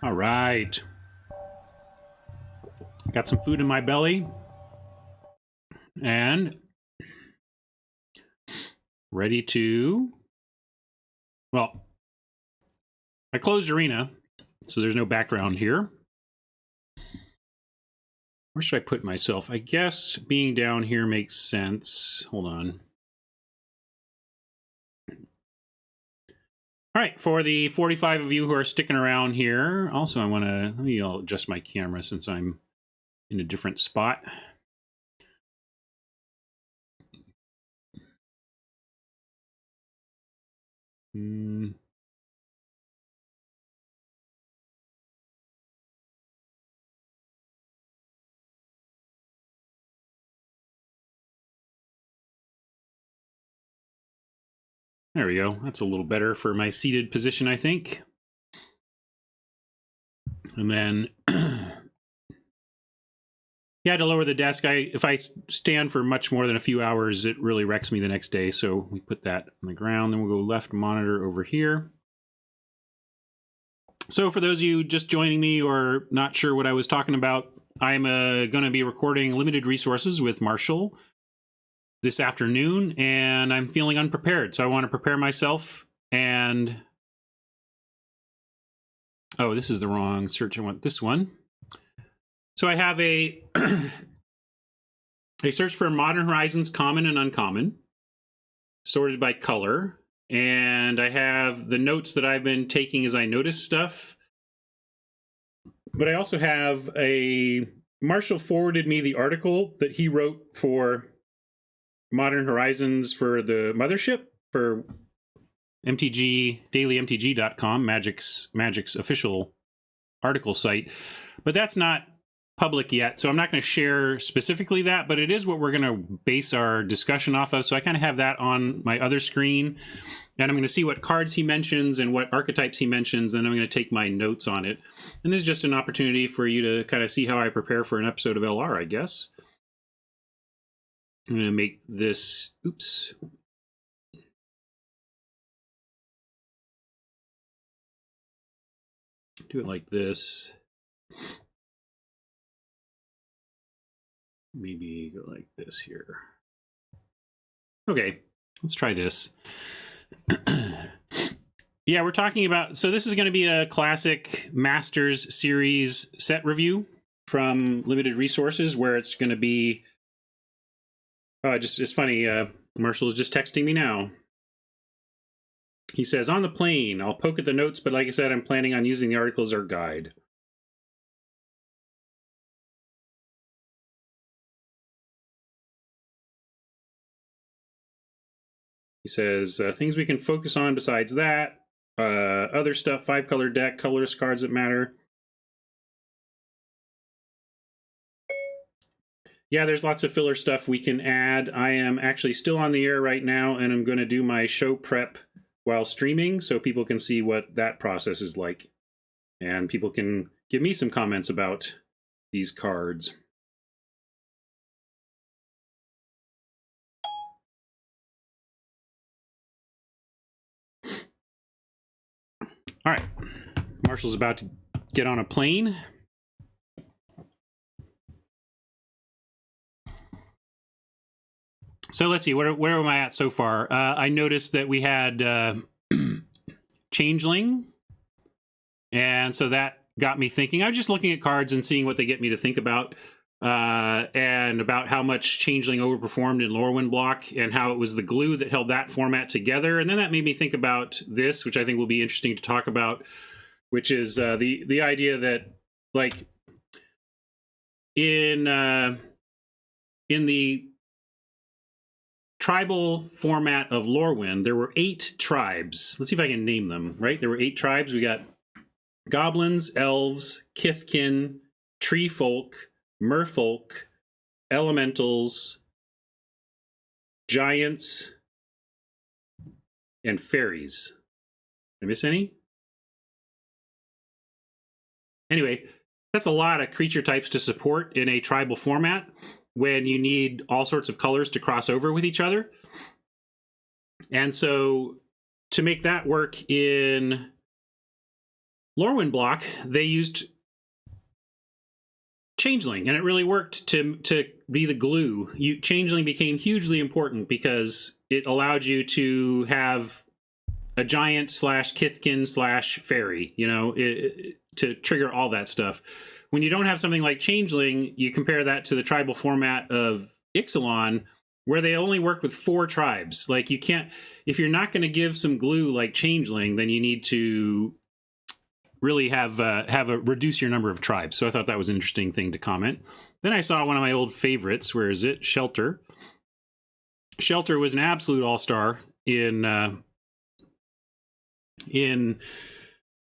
All right. Got some food in my belly and ready to, well, I closed Arena, so there's no background here. Where should I put myself? I guess being down here makes sense. Hold on. All right, for the 45 of you who are sticking around here, also I want to, let me adjust my camera since I'm in a different spot. There we go. That's a little better for my seated position, I think. And then, yeah, to lower the desk, if I stand for much more than a few hours, it really wrecks me the next day. So we put that on the ground. Then we'll go left monitor over here. So for those of you just joining me or not sure what I was talking about, I'm going to be recording Limited Resources with Marshall this afternoon, and I'm feeling unprepared. So I want to prepare myself. And oh, this is the wrong search. I want this one. So I have a search for Modern Horizons common and uncommon, sorted by color. And I have the notes that I've been taking as I notice stuff. But I also have Marshall forwarded me the article that he wrote for Modern Horizons for the mothership for MTG, dailymtg.com, Magic's official article site. But that's not public yet, so I'm not going to share specifically that, but it is what we're going to base our discussion off of. So I kind of have that on my other screen, and I'm going to see what cards he mentions and what archetypes he mentions, and I'm going to take my notes on it. And this is just an opportunity for you to kind of see how I prepare for an episode of LR, I guess. I'm going to make this, oops. Do it like this. Maybe go like this here. Okay, let's try this. Yeah, we're talking about, so this is going to be a classic Masters series set review from Limited Resources, where it's going to be, it's funny, Marshall is just texting me now. He says, on the plane, I'll poke at the notes, but like I said, I'm planning on using the article as our guide. He says, things we can focus on besides that. Other stuff, 5-color deck, colorless cards that matter. Yeah, there's lots of filler stuff we can add. I am actually still on the air right now, and I'm going to do my show prep while streaming so people can see what that process is like. And people can give me some comments about these cards. All right, Marshall's about to get on a plane. So let's see, where am I at so far? I noticed that we had Changeling, and so that got me thinking. I was just looking at cards and seeing what they get me to think about, and about how much Changeling overperformed in Lorwyn block, and how it was the glue that held that format together. And then that made me think about this, which I think will be interesting to talk about, which is the idea that, like, in the tribal format of Lorwyn, there were 8 tribes. Let's see if I can name them, right? There were 8 tribes. We got goblins, elves, kithkin, tree folk, merfolk, elementals, giants, and fairies. Did I miss any? Anyway, that's a lot of creature types to support in a tribal format when you need all sorts of colors to cross over with each other. And so to make that work in Lorwyn block, they used Changeling, and it really worked to be the glue. Changeling became hugely important because it allowed you to have a giant / Kithkin / fairy, to trigger all that stuff. When you don't have something like Changeling, you compare that to the tribal format of Ixalan, where they only work with 4 tribes. Like, you can't, if you're not going to give some glue like Changeling, then you need to really reduce your number of tribes. So I thought that was an interesting thing to comment. Then I saw one of my old favorites. Where is it? Shelter. Shelter was an absolute all-star in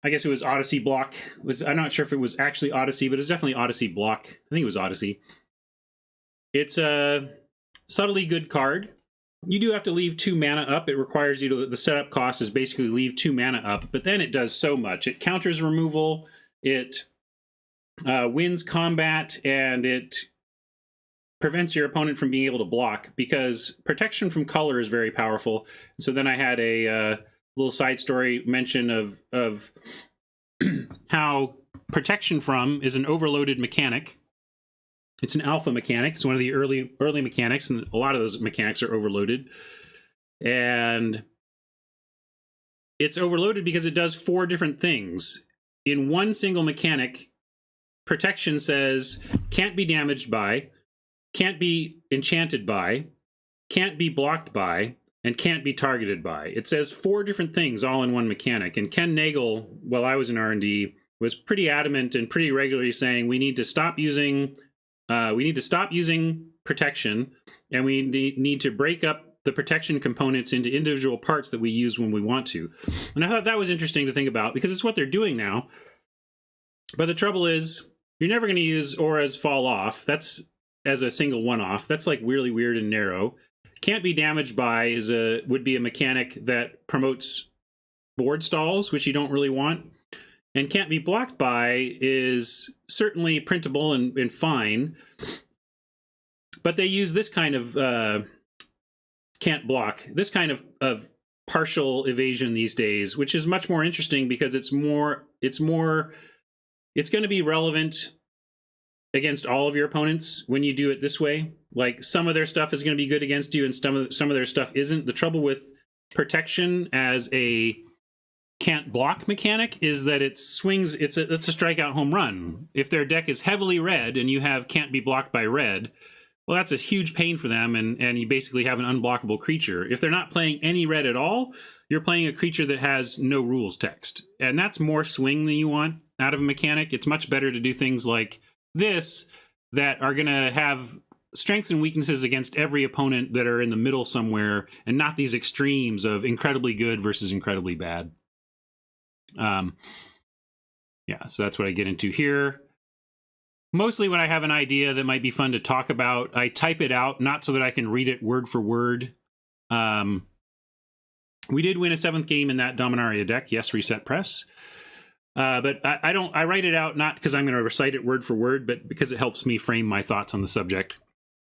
I guess it was Odyssey block. I'm not sure if it was actually Odyssey, but it's definitely Odyssey block. I think it was Odyssey. It's a subtly good card. You do have to leave 2 mana up. It requires you to, the setup cost is basically leave 2 mana up, but then it does so much. It counters removal, it wins combat, and it prevents your opponent from being able to block, because protection from color is very powerful. So then I had a little side story mention of how protection from is an overloaded mechanic. It's an alpha mechanic. It's one of the early mechanics, and a lot of those mechanics are overloaded. And it's overloaded because it does 4 different things. In one single mechanic, protection says can't be damaged by, can't be enchanted by, can't be blocked by, and can't be targeted by. It says 4 different things all in one mechanic. And Ken Nagel, while I was in R&D, was pretty adamant and pretty regularly saying we need to stop using protection, and we need to break up the protection components into individual parts that we use when we want to. And I thought that was interesting to think about, because it's what they're doing now. But the trouble is, you're never going to use Aura's Fall Off. That's as a single one-off. That's like really weird and narrow. Can't be damaged by would be a mechanic that promotes board stalls, which you don't really want. And can't be blocked by is certainly printable and fine. But they use this kind of can't block, this kind of partial evasion these days, which is much more interesting because it's going to be relevant against all of your opponents when you do it this way. Like, some of their stuff is going to be good against you and some of their stuff isn't. The trouble with protection as a can't block mechanic is that it swings, it's a strikeout home run. If their deck is heavily red and you have can't be blocked by red, well, that's a huge pain for them, and you basically have an unblockable creature. If they're not playing any red at all, you're playing a creature that has no rules text. And that's more swing than you want out of a mechanic. It's much better to do things like this that are going to have strengths and weaknesses against every opponent that are in the middle somewhere, and not these extremes of incredibly good versus incredibly bad. Yeah, so that's what I get into here. Mostly when I have an idea that might be fun to talk about, I type it out, not so that I can read it word for word. We did win a 7th game in that Dominaria deck. Yes, Reset Press. But I write it out not because I'm going to recite it word for word, but because it helps me frame my thoughts on the subject.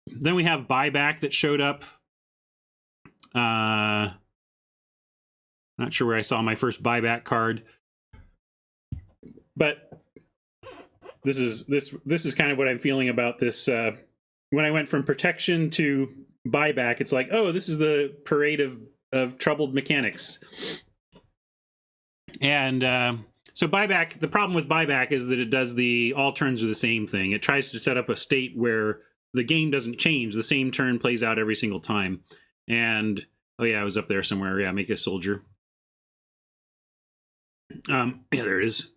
Then we have Buyback that showed up. Not sure where I saw my first Buyback card. But this is kind of what I'm feeling about this. When I went from protection to Buyback, it's like, oh, this is the parade of troubled mechanics. And so Buyback, the problem with Buyback is that it does all turns are the same thing. It tries to set up a state where the game doesn't change. The same turn plays out every single time. And, oh yeah, I was up there somewhere. Yeah, make a soldier. Yeah, there it is.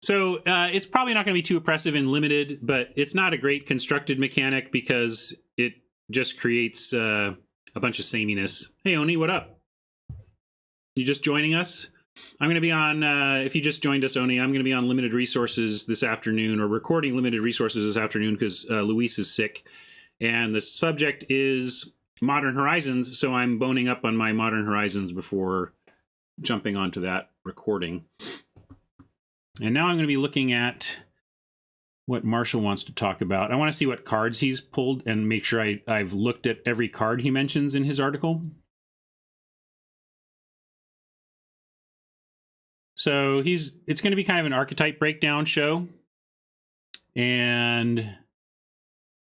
So it's probably not going to be too oppressive in limited, but it's not a great constructed mechanic because it just creates a bunch of sameness. Hey, Oni, what up? You just joining us? I'm going to be on, if you just joined us, Oni, I'm going to be on Limited Resources this afternoon, or recording Limited Resources this afternoon because Luis is sick. And the subject is Modern Horizons, so I'm boning up on my Modern Horizons before jumping onto that recording. And now I'm going to be looking at what Marshall wants to talk about. I want to see what cards he's pulled and make sure I've looked at every card he mentions in his article. So it's going to be kind of an archetype breakdown show. And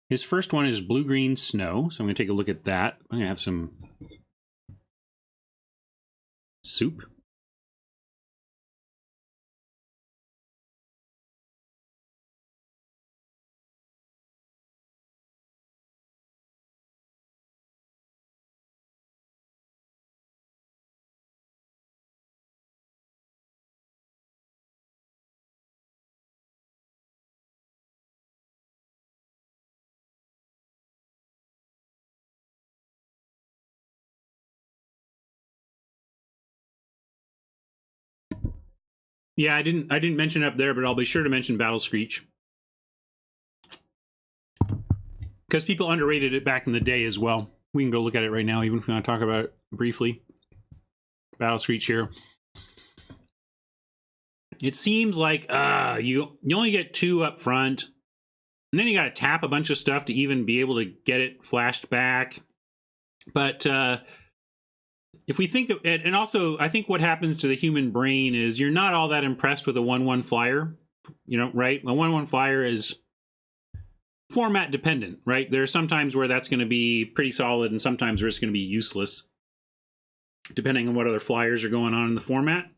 his first one is Blue-Green Snow. So I'm going to take a look at that. I'm going to have some soup. Yeah, I didn't mention it up there, but I'll be sure to mention Battle Screech. Because people underrated it back in the day as well. We can go look at it right now, even if we want to talk about it briefly. Battle Screech here. It seems like you only get 2 up front, and then you got to tap a bunch of stuff to even be able to get it flashed back. But if we think of it, and also I think what happens to the human brain is you're not all that impressed with a 1/1 flyer, right? A 1/1 flyer is format dependent, right? There are some times where that's going to be pretty solid, and sometimes where it's going to be useless, depending on what other flyers are going on in the format.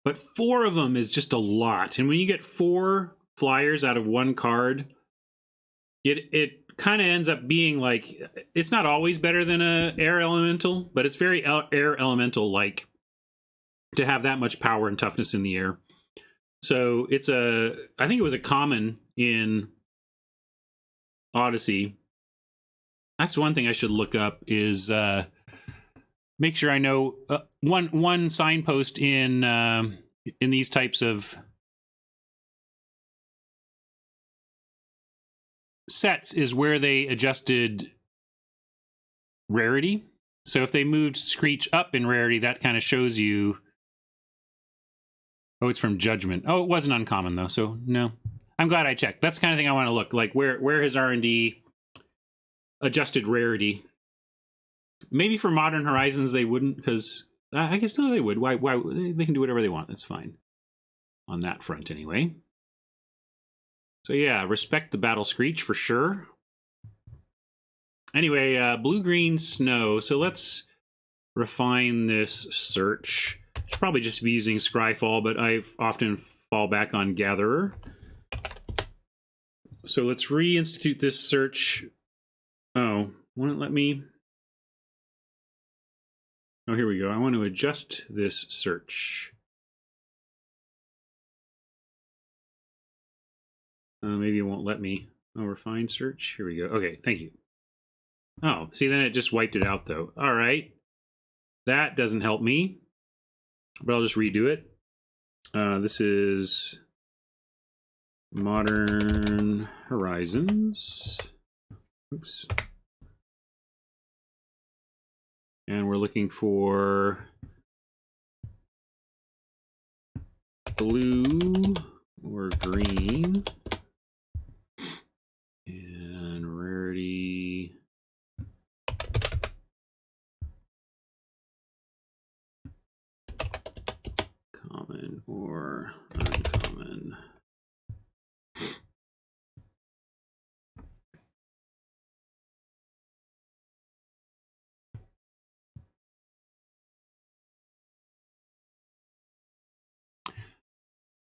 But 4 of them is just a lot, and when you get 4 flyers out of 1 card, it kind of ends up being like, it's not always better than a air elemental, but it's very air elemental like to have that much power and toughness in the air. So I think it was a common in Odyssey. That's one thing I should look up is make sure I know one signpost in these types of sets is where they adjusted rarity. So if they moved Screech up in rarity, that kind of shows you. Oh, it's from Judgment. Oh, it wasn't uncommon though, so no. I'm glad I checked. That's the kind of thing I want to look like. Where his R&D adjusted rarity. Maybe for Modern Horizons they wouldn't, because I guess no, they would. Why? They can do whatever they want. That's fine on that front anyway. So yeah, respect the Battle Screech for sure. Anyway, Blue-Green Snow. So let's refine this search. Should probably just be using Scryfall, but I often fall back on Gatherer. So let's reinstitute this search. Oh, won't it let me? Oh, here we go. I want to adjust this search. Maybe it won't let me. Oh, refine search. Here we go. Okay, thank you. Oh, see, then it just wiped it out, though. All right. That doesn't help me, but I'll just redo it. This is Modern Horizons. Oops. And we're looking for blue or green. And rarity. Common or uncommon.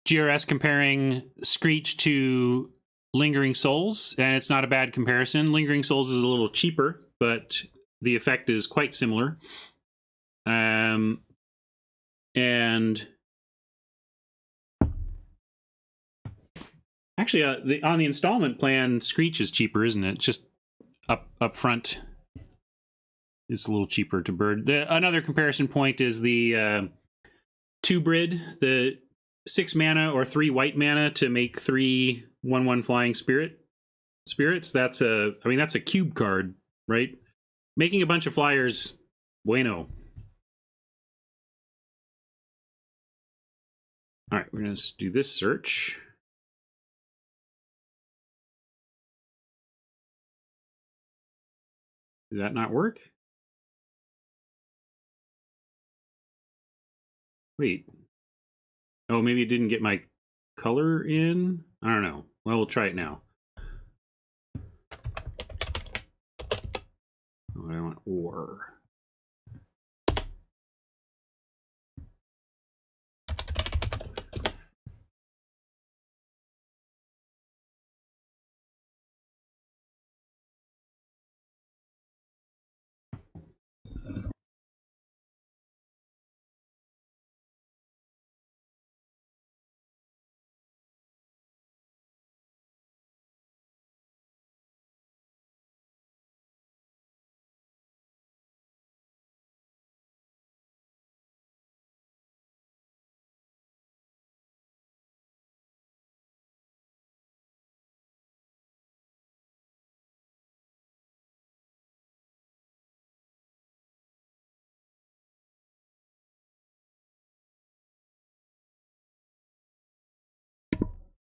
GRS comparing Screech to Lingering Souls, and it's not a bad comparison. Lingering Souls is a little cheaper, but the effect is quite similar. And actually, on the installment plan, Screech is cheaper, isn't it? Just up front, it's a little cheaper to bird. Another comparison point is the 2-brid, the 6 mana or 3 white mana to make 3 1/1 flying spirits. That's a cube card, right? Making a bunch of flyers, bueno. All right, we're gonna do this search. Did that not work? Wait. Oh, maybe it didn't get my color in? I don't know. Well, we'll try it now. Oh, I want or.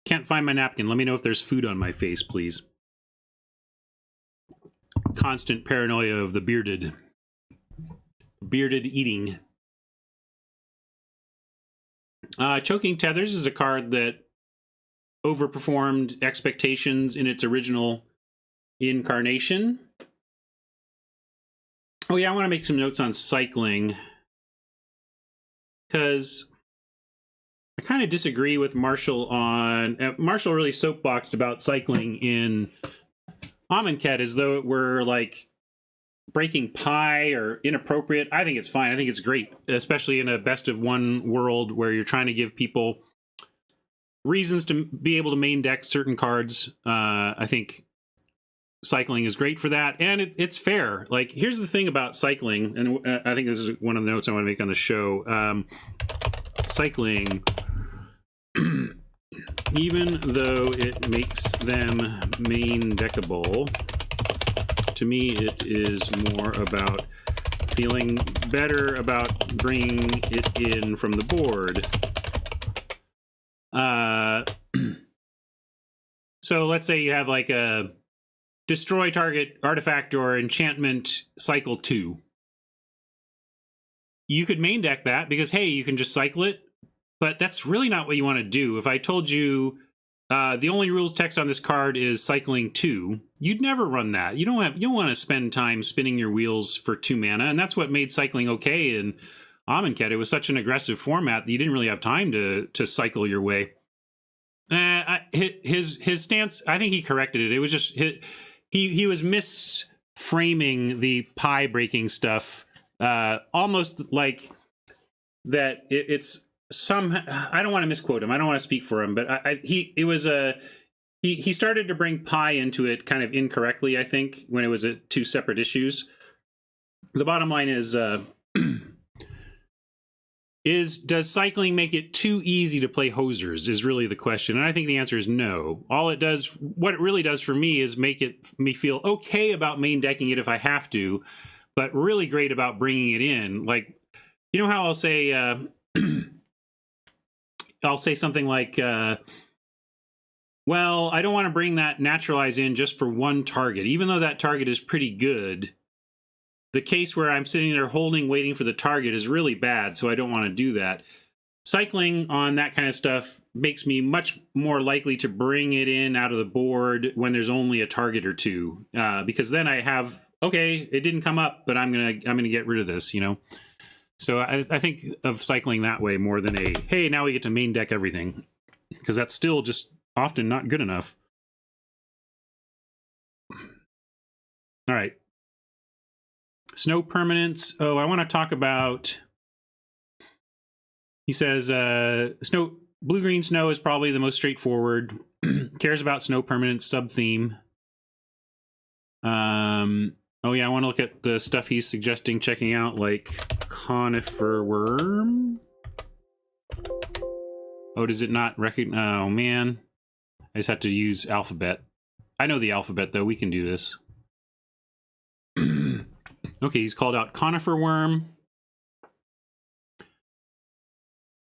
Can't find my napkin. Let me know if there's food on my face, please. Constant paranoia of the bearded. Bearded eating. Choking Tethers is a card that overperformed expectations in its original incarnation. Oh yeah, I want to make some notes on cycling, because I kind of disagree with Marshall on... Marshall really soapboxed about cycling in Amonkhet as though it were like breaking pie or inappropriate. I think it's fine. I think it's great, especially in a best of one world where you're trying to give people reasons to be able to main deck certain cards. I think cycling is great for that, and it's fair. Like, here's the thing about cycling, and I think this is one of the notes I want to make on the show. Cycling, even though it makes them main deckable, to me it is more about feeling better about bringing it in from the board. So let's say you have like a destroy target artifact or enchantment cycle 2. You could main deck that because, hey, you can just cycle it, but that's really not what you want to do. If I told you the only rules text on this card is cycling 2, you'd never run that. You don't want to spend time spinning your wheels for 2 mana, and that's what made cycling okay in Amonkhet. It was such an aggressive format that you didn't really have time to cycle your way. His stance, I think he corrected it. It was just he was misframing the pie breaking stuff, almost like that. It's some. I don't want to misquote him. I don't want to speak for him, but he started to bring pie into it kind of incorrectly, I think, when it was 2 separate issues. The bottom line is does cycling make it too easy to play hosers is really the question. And I think the answer is no. What it really does for me is make me feel okay about main decking it if I have to, but really great about bringing it in. Like, you know how I'll say, I'll say something like, well, I don't want to bring that naturalize in just for one target, even though that target is pretty good. The case where I'm sitting there holding, waiting for the target is really bad, so I don't want to do that. Cycling on that kind of stuff makes me much more likely to bring it in out of the board when there's only a target or 2, because then I have, okay, it didn't come up, but I'm gonna get rid of this, you know. So I think of cycling that way more than hey, now we get to main deck everything, because that's still just often not good enough. All right. Snow permanents. Oh, I want to talk about... He says, blue-green snow is probably the most straightforward. Cares about snow permanents, sub-theme. Oh yeah, I want to look at the stuff he's suggesting checking out, like Conifer Worm. Oh, does it not recognize... Oh, man. I just have to use alphabet. I know the alphabet, though. We can do this. Okay, he's called out Conifer Worm.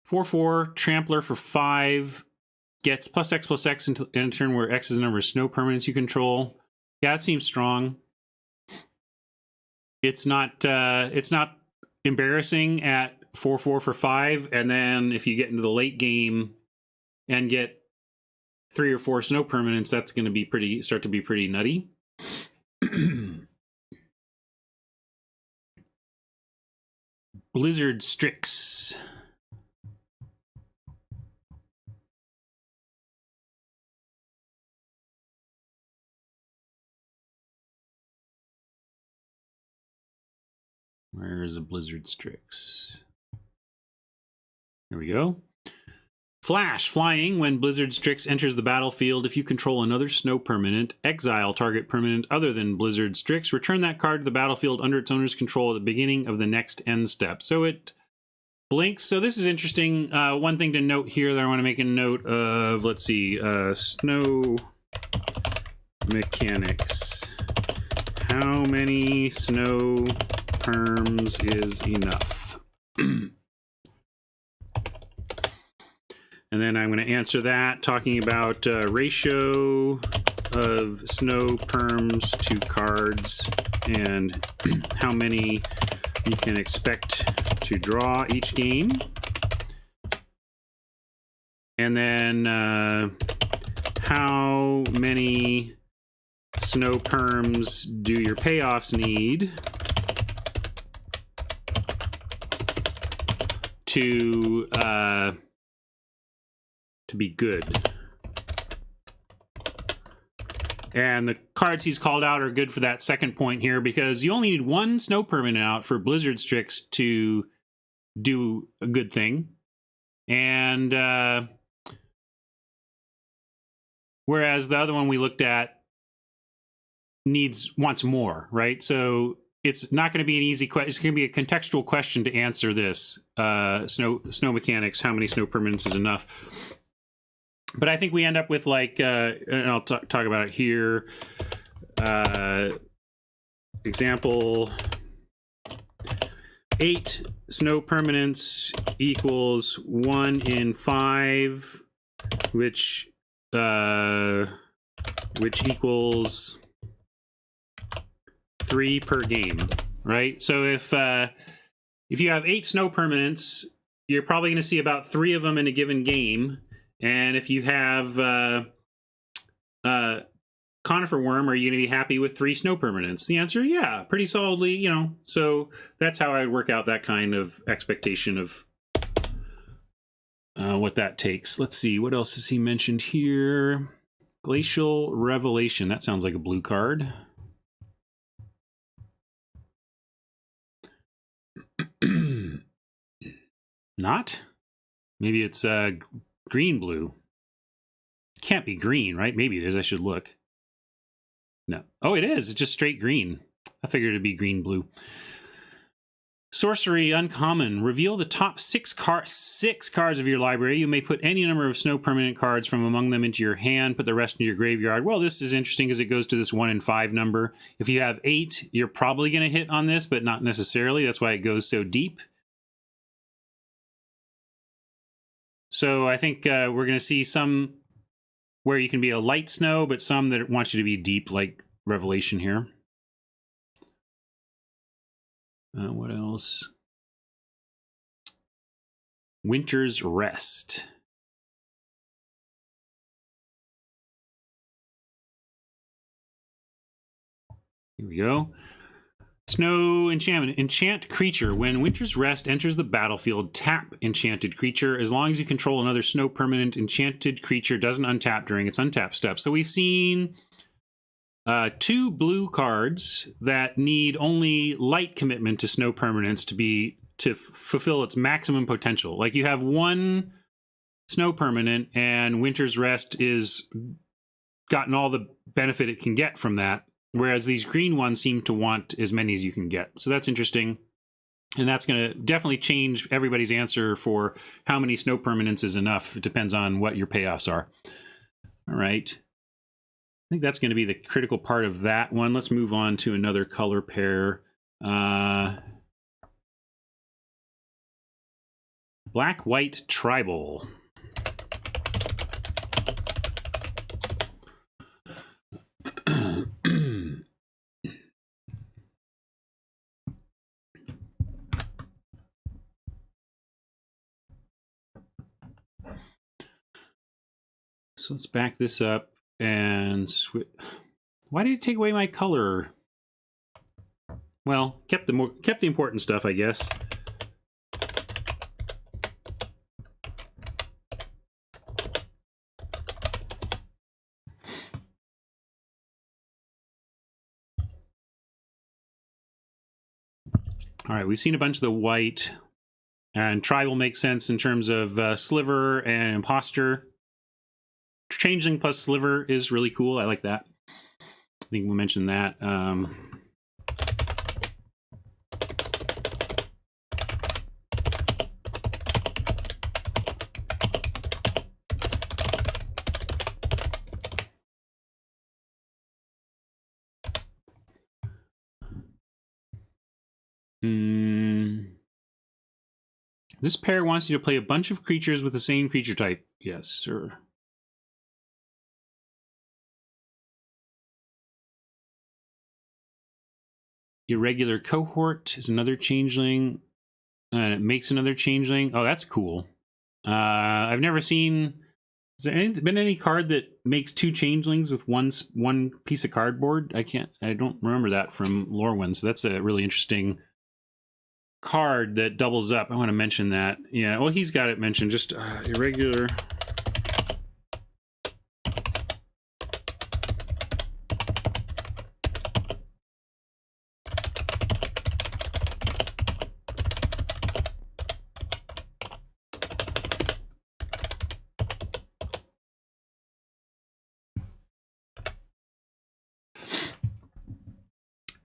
4/4, Trampler for 5. Gets +X/+X in a turn where X is the number of snow permanents you control. Yeah, it seems strong. It's not embarrassing at 4/4 for 5, and then if you get into the late game and get 3 or 4 snow permanents, that's going to start to be pretty nutty. Blizzard Strix. Where is a Blizzard Strix? There we go. Flash, flying. When Blizzard Strix enters the battlefield, if you control another snow permanent, exile target permanent other than Blizzard Strix, return that card to the battlefield under its owner's control at the beginning of the next end step. So it blinks. So this is interesting. One thing to note here that I want to make a note of, let's see, snow mechanics. How many snow perms is enough? And then I'm going to answer that talking about ratio of snow perms to cards and how many you can expect to draw each game. And then how many snow perms do your payoffs need to be good. And the cards he's called out are good for that second point here, because you only need 1 snow permanent out for Blizzard Strix to do a good thing. And whereas the other one we looked at wants more, right? So it's not going to be an easy question. It's going to be a contextual question to answer this. Snow mechanics, how many snow permanents is enough? But I think we end up with, like, and I'll talk about it here. Example, 8 snow permanents equals 1 in 5, which equals 3 per game, right? So if you have 8 snow permanents, you're probably going to see about 3 of them in a given game. And if you have Conifer Worm, are you going to be happy with 3 snow permanents? The answer, yeah, pretty solidly, you know. So that's how I would work out that kind of expectation of what that takes. Let's see, what else has he mentioned here? Glacial Revelation. That sounds like a blue card. Not? Maybe it's green-blue. Can't be green, right? Maybe it is. I should look. No. Oh, it is. It's just straight green. I figured it'd be green-blue. Sorcery Uncommon. Reveal the top 6 cards of your library. You may put any number of snow permanent cards from among them into your hand. Put the rest into your graveyard. Well, this is interesting because it goes to this 1 in 5 number. If you have 8, you're probably going to hit on this, but not necessarily. That's why it goes so deep. So I think we're going to see some where you can be a light snow, but some that want you to be deep, like Revelation here. What else? Winter's Rest. Here we go. Snow enchantment. Enchant creature. When Winter's Rest enters the battlefield, tap enchanted creature. As long as you control another snow permanent, enchanted creature doesn't untap during its untap step. So we've seen 2 blue cards that need only light commitment to snow permanents to fulfill its maximum potential. Like you have 1 snow permanent and Winter's Rest is gotten all the benefit it can get from that. Whereas these green ones seem to want as many as you can get. So that's interesting. And that's going to definitely change everybody's answer for how many snow permanents is enough. It depends on what your payoffs are. All right. I think that's going to be the critical part of that one. Let's move on to another color pair. Black-White Tribal. So let's back this up and switch. Why did it take away my color? Well, kept the important stuff, I guess. All right, we've seen a bunch of the white, and tribal makes sense in terms of sliver and imposter. Changeling plus sliver is really cool. I like that. I think we mentioned that. This pair wants you to play a bunch of creatures with the same creature type. Yes, sir. Irregular cohort is another changeling, and it makes another changeling. Oh, that's cool. I've never seen. Has there been any card that makes two changelings with one piece of cardboard? I don't remember that from Lorwyn. So that's a really interesting card that doubles up. I want to mention that. Yeah, well, he's got it mentioned. Just irregular.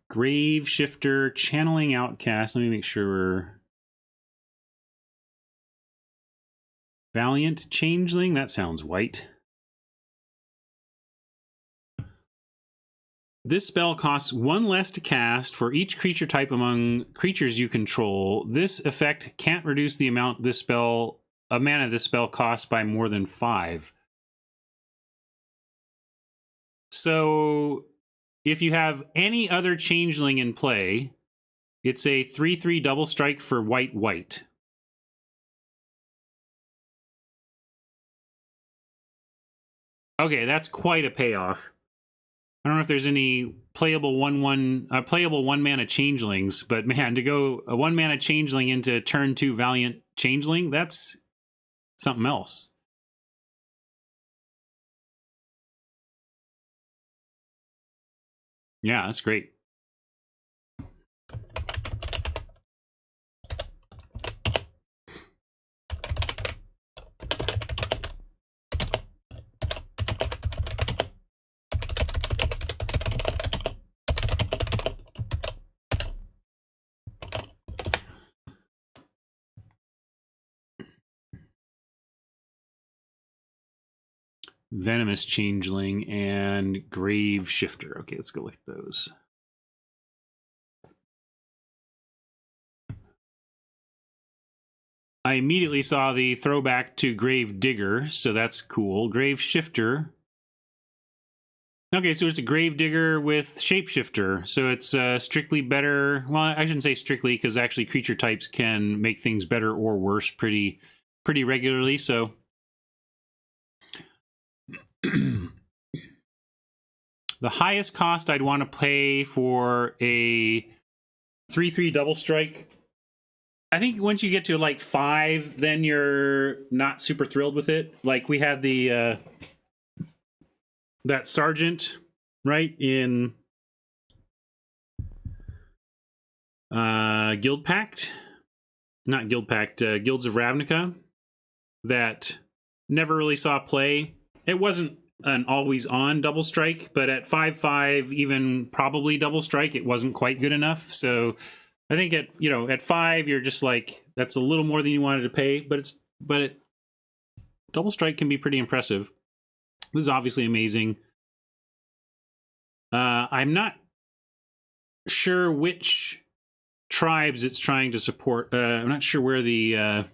Grave Shifter, Channeling Outcast. Let me make sure we're... Valiant Changeling? That sounds white. This spell costs 1 less to cast for each creature type among creatures you control. This effect can't reduce the amount of mana this spell costs by more than 5. So... if you have any other changeling in play, it's a 3/3 double strike for white. Okay, that's quite a payoff. I don't know if there's any playable one mana changelings, but man, to go a 1 mana changeling into turn 2 Valiant Changeling, that's something else. Yeah, that's great. Venomous Changeling and Grave Shifter. Okay, let's go look at those. I immediately saw the throwback to Grave Digger, so that's cool. Grave Shifter. Okay, so it's a Grave Digger with Shapeshifter, so it's strictly better. Well, I shouldn't say strictly, because actually creature types can make things better or worse pretty regularly, so... The highest cost I'd want to pay for a 3/3 double strike, I think once you get to like 5, then you're not super thrilled with it. Like we had the that sergeant, right, in Guild Pact, not Guild Pact, Guilds of Ravnica, that never really saw play. It wasn't an always on double strike, but at 5/5, even probably double strike, it wasn't quite good enough. So I think at 5, you're just like, that's a little more than you wanted to pay, but double strike can be pretty impressive. This is obviously amazing. I'm not sure which tribes it's trying to support. I'm not sure where the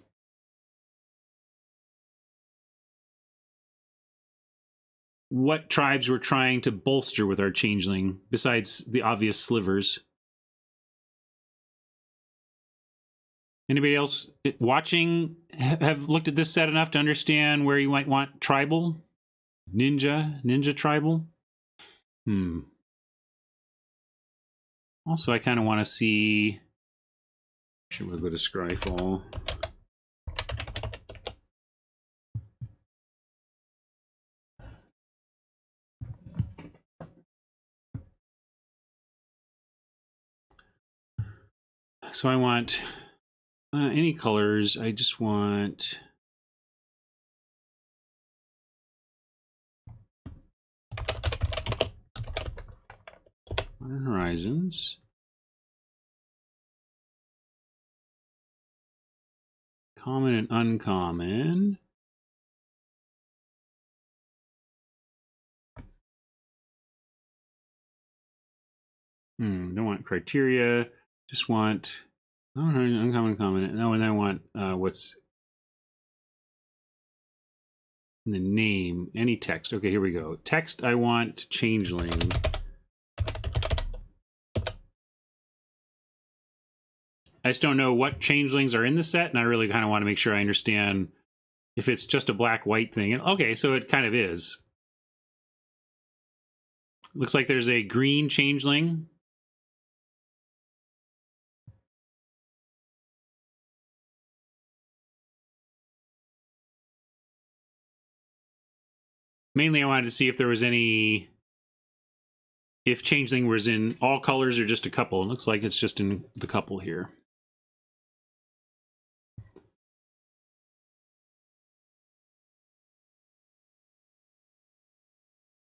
what tribes we're trying to bolster with our changeling, besides the obvious slivers. Anybody else watching have looked at this set enough to understand where you might want tribal? Ninja tribal. Also, I kind of want to see. Should we go to Scryfall? So I want any colors. I just want Modern Horizons. Common and uncommon. Don't want criteria. Just want uncommon, common. No, and I want what's in the name. Any text. Okay, here we go. Text. I want changeling. I just don't know what changelings are in the set, and I really kind of want to make sure I understand if it's just a black-white thing. Okay, so it kind of is. Looks like there's a green changeling. Mainly I wanted to see if there was any... if changeling was in all colors or just a couple. It looks like it's just in the couple here.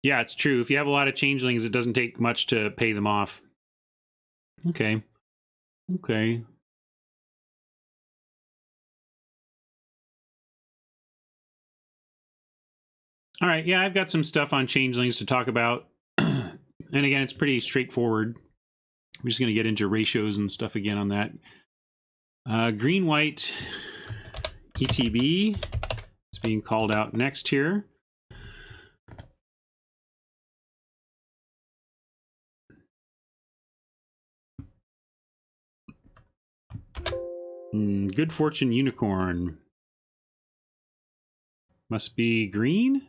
Yeah, it's true. If you have a lot of changelings, it doesn't take much to pay them off. Okay. Okay. All right. Yeah, I've got some stuff on changelings to talk about. And again, it's pretty straightforward. I'm just going to get into ratios and stuff again on that. Green-white ETB is being called out next here. Good Fortune Unicorn. Must be green?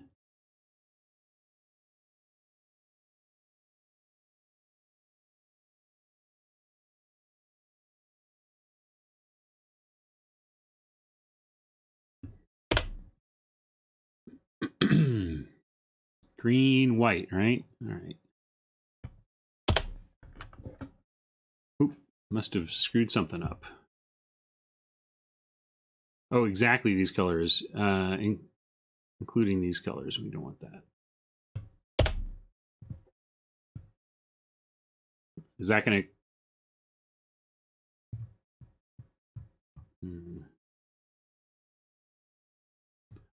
Green, white, right? All right. Oop, must have screwed something up. Oh, exactly these colors, including these colors. We don't want that. Is that going to...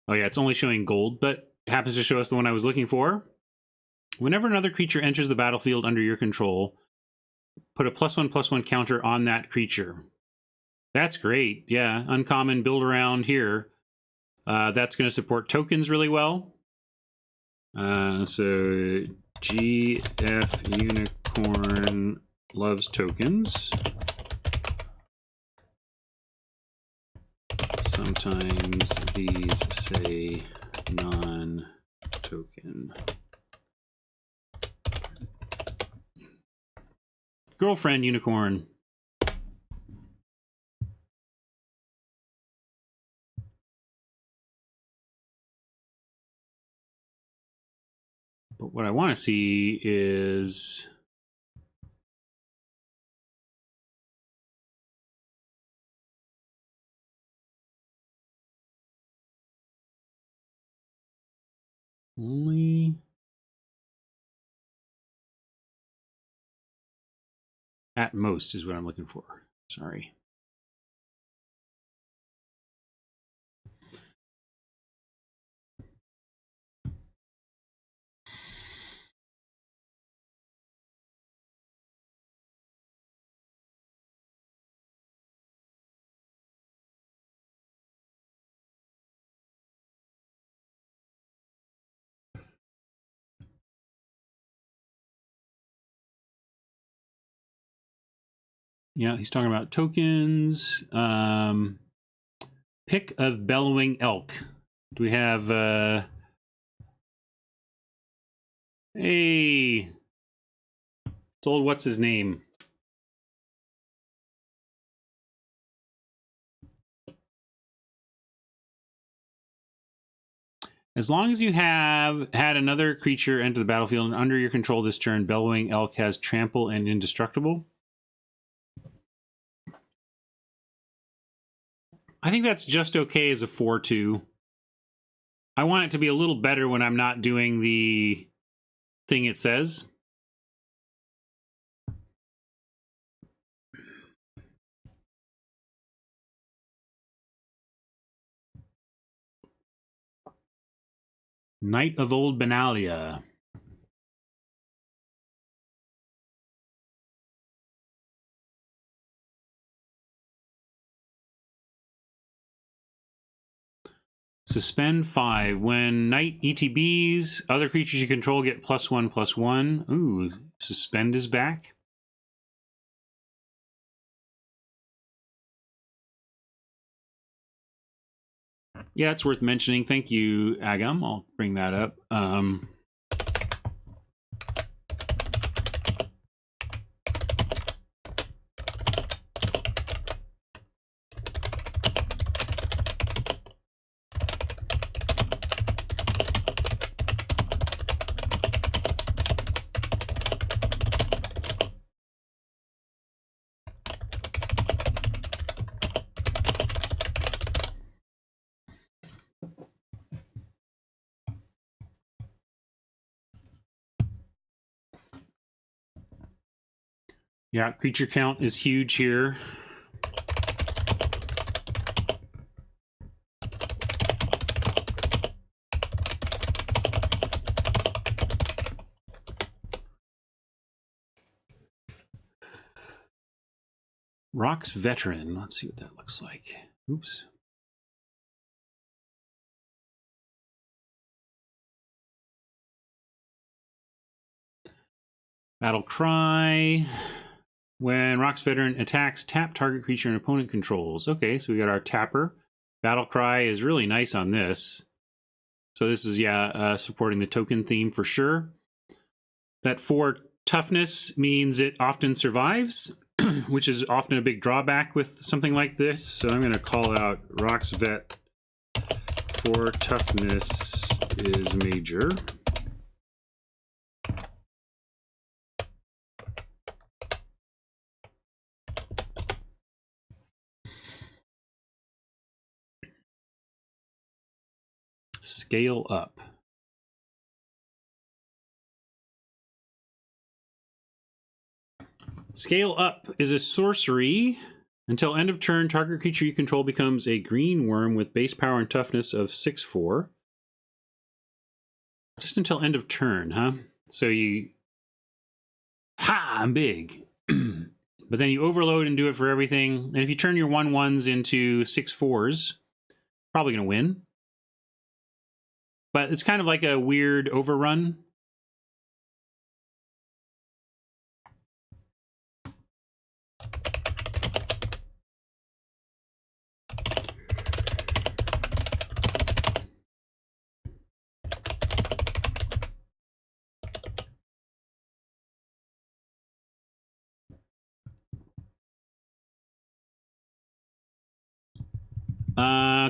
Oh yeah, it's only showing gold, but it happens to show us the one I was looking for. Whenever another creature enters the battlefield under your control, put a +1/+1 counter on that creature. That's great. Yeah, uncommon build around here. That's going to support tokens really well. So GF Unicorn loves tokens. Sometimes these say non-token. Girlfriend Unicorn. But what I want to see is... only... at most is what I'm looking for. Sorry. Yeah, he's talking about tokens. Pick of Bellowing Elk. Do we have Hey, it's old what's his name? As long as you have had another creature enter the battlefield and under your control this turn, Bellowing Elk has trample and indestructible. I think that's just okay as a 4/2. I want it to be a little better when I'm not doing the thing it says. Knight of Old Benalia. Suspend 5. When Knight ETBs, other creatures you control get +1/+1. Ooh, Suspend is back. Yeah, it's worth mentioning. Thank you, Agam. I'll bring that up. Yeah, creature count is huge here. Rock's Veteran. Let's see what that looks like. Oops. Battle Cry. When Rock's Veteran attacks, tap target creature and opponent controls. Okay, so we got our tapper. Battle Cry is really nice on this. So this is, yeah, supporting the token theme for sure. That 4 toughness means it often survives, which is often a big drawback with something like this. So I'm going to call out Rock's Vet. 4 toughness is major. Scale Up. Scale Up is a sorcery. Until end of turn, target creature you control becomes a green worm with base power and toughness of 6/4. Just until end of turn, huh? So you... Ha! I'm big. But then you overload and do it for everything. And if you turn your 1/1s into 6/4s, probably going to win. But it's kind of like a weird overrun.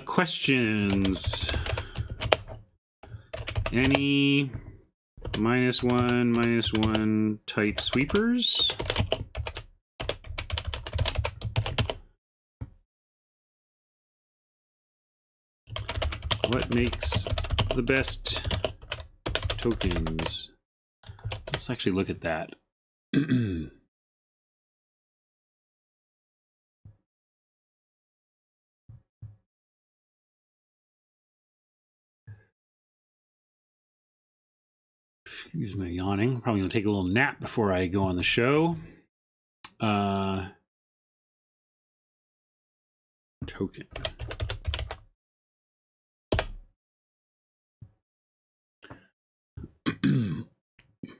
Questions? Any -1/-1 type sweepers? What makes the best tokens? Let's actually look at that. Excuse my yawning. I'm probably going to take a little nap before I go on the show. Token.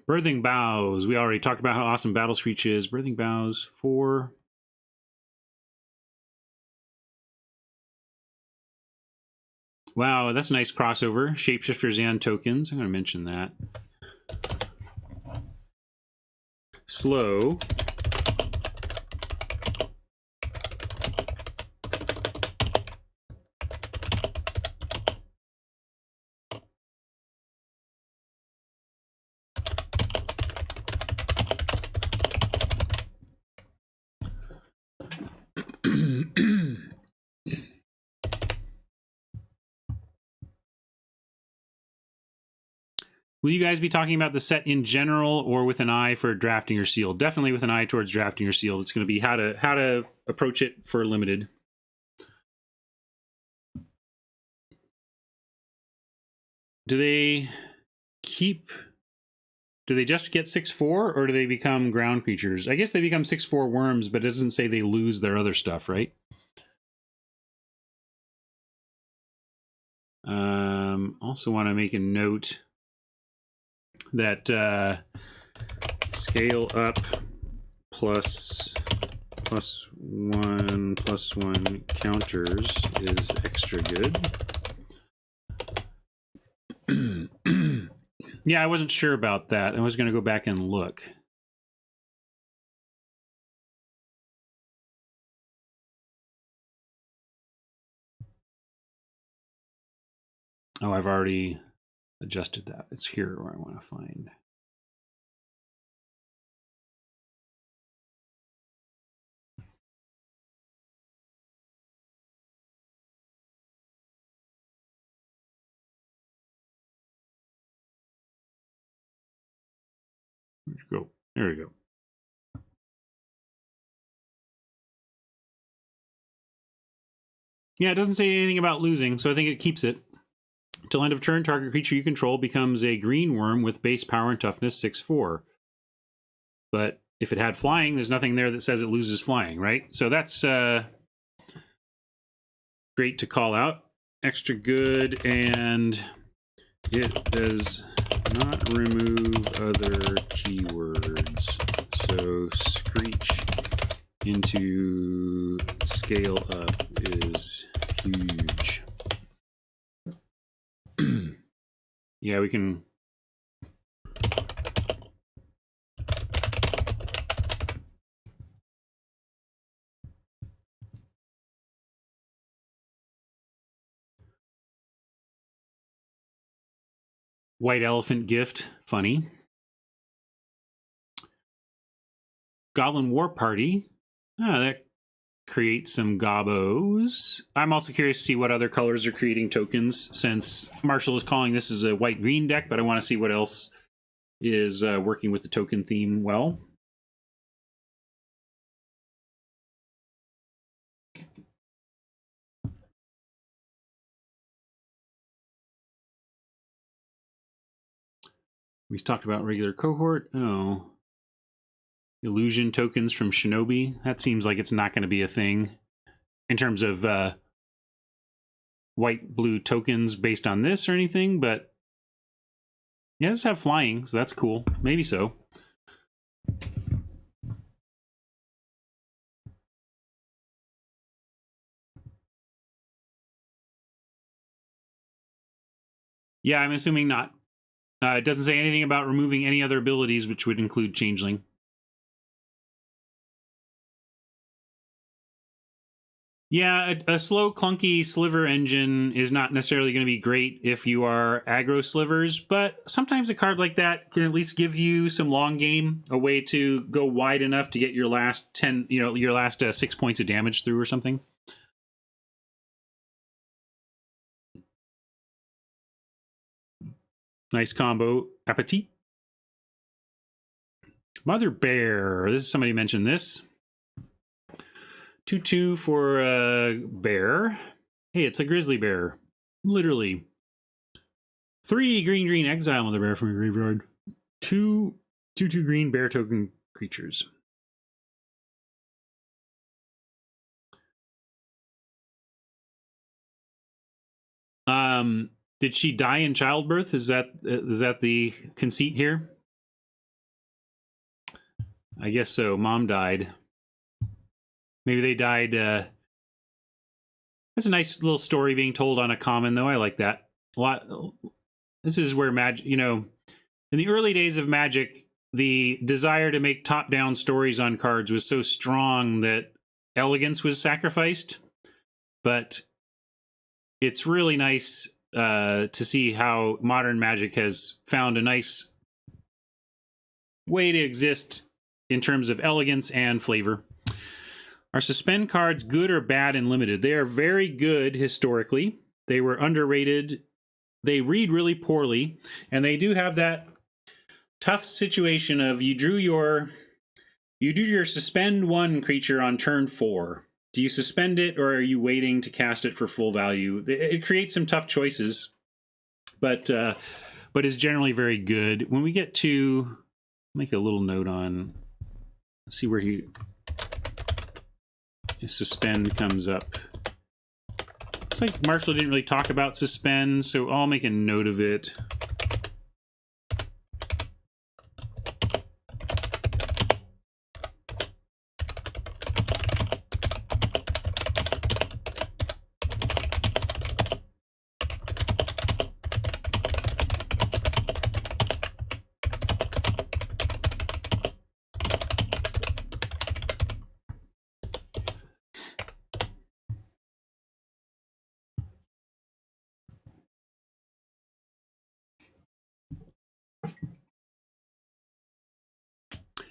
Birthing Bows. We already talked about how awesome Battle Screech is. Birthing Bows 4. Wow, that's a nice crossover. Shapeshifters and tokens. I'm going to mention that. slow. Will you guys be talking about the set in general or with an eye for drafting or sealed? Definitely with an eye towards drafting or sealed. It's going to be how to approach it for limited. Do they just get 6/4 or do they become ground creatures? I guess they become 6/4 worms, but it doesn't say they lose their other stuff, right? Also want to make a note that scale up +1/+1 counters is extra good. Yeah, I wasn't sure about that. I was going to go back and look. Oh, I've already adjusted that. It's here where I want to find. Where'd you go? There we go. Yeah, it doesn't say anything about losing, so I think it keeps it. Till end of turn, target creature you control becomes a green worm with base power and toughness 6/4. But if it had flying, there's nothing there that says it loses flying, right? So that's great to call out. Extra good, and it does not remove other keywords. So Screech into scale up is huge. Yeah, we can. White elephant gift, funny. Goblin War Party. Ah, that creates some gobos. I'm also curious to see what other colors are creating tokens, since Marshall is calling this as a white-green deck, but I want to see what else is working with the token theme well. We talked about regular cohort. Oh. Illusion tokens from Shinobi. That seems like it's not going to be a thing in terms of white-blue tokens based on this or anything, but yeah, just have flying, so that's cool. Maybe so. Yeah, I'm assuming not. It doesn't say anything about removing any other abilities, which would include Changeling. Yeah, a slow, clunky sliver engine is not necessarily going to be great if you are aggro slivers, but sometimes a card like that can at least give you some long game, a way to go wide enough to get your last 10, your last 6 points of damage through or something. Nice combo. Appetit. Mother Bear. This is somebody mentioned this. 2/2 for a bear. Hey, it's a grizzly bear. Literally. 3 green exile Mother Bear from your graveyard. 2 green bear token creatures. Did she die in childbirth? Is that the conceit here? I guess so. Mom died. Maybe they died. That's a nice little story being told on a common, though. I like that a lot. This is where Magic, in the early days of Magic, the desire to make top-down stories on cards was so strong that elegance was sacrificed. But it's really nice to see how modern Magic has found a nice way to exist in terms of elegance and flavor. Are suspend cards good or bad in limited? They are very good historically. They were underrated. They read really poorly, and they do have that tough situation of you do your suspend 1 creature on turn 4. Do you suspend it, or are you waiting to cast it for full value? It creates some tough choices, but is generally very good. When we get to, make a little note on, see where his suspend comes up. Looks like Marshall didn't really talk about suspend, so I'll make a note of it.